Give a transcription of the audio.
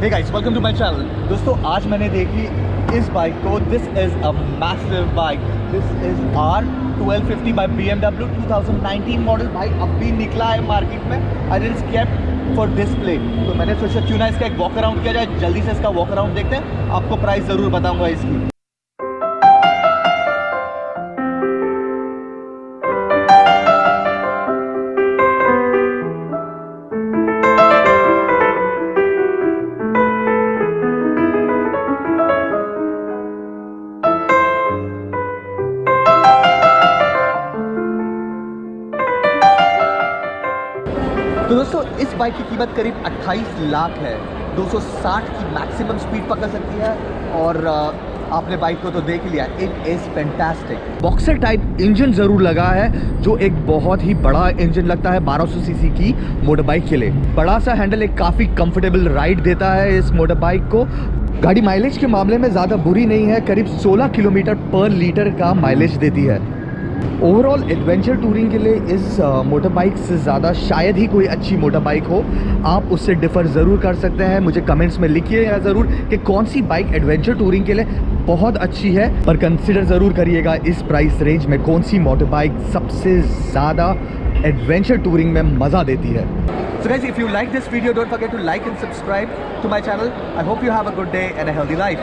Hey guys, welcome to my channel. दोस्तों आज मैंने देखी इस बाइक को. This is a massive bike. This is R1250 by BMW 2019 model. भाई अभी निकला है मार्केट में. I just kept for display. तो मैंने सोचा क्यों ना इसका एक वॉक अराउंड किया जाए. जल्दी से इसका वॉक अराउंड देखते हैं. आपको प्राइस ज़रूर बताऊंगा इसकी. तो दोस्तों इस बाइक की कीमत करीब 28 लाख है. 260 की मैक्सिमम स्पीड पकड़ सकती है और आपने बाइक को तो देख लिया. It is fantastic. Boxer type engine ज़रूर लगा है जो एक बहुत ही बड़ा इंजन लगता है 1200 सीसी की मोटर बाइक के लिए. बड़ा सा हैंडल एक काफ़ी कंफर्टेबल राइड देता है इस मोटर बाइक को. गाड़ी माइलेज के मामले में ज़्यादा बुरी नहीं है. करीब 16 किलोमीटर पर लीटर का माइलेज देती है. ओवरऑल एडवेंचर टूरिंग के लिए इस मोटर बाइक से ज़्यादा शायद ही कोई अच्छी मोटर बाइक हो. आप उससे डिफ़र ज़रूर कर सकते हैं. मुझे कमेंट्स में लिखिएगा ज़रूर कि कौन सी बाइक एडवेंचर टूरिंग के लिए बहुत अच्छी है. पर कंसिडर ज़रूर करिएगा इस प्राइस रेंज में कौन सी मोटर बाइक सबसे ज़्यादा एडवेंचर टूरिंग में मज़ा देती है. So guys, if you like this video, don't forget to like and subscribe to my channel. I hope you have a good day and a healthy life.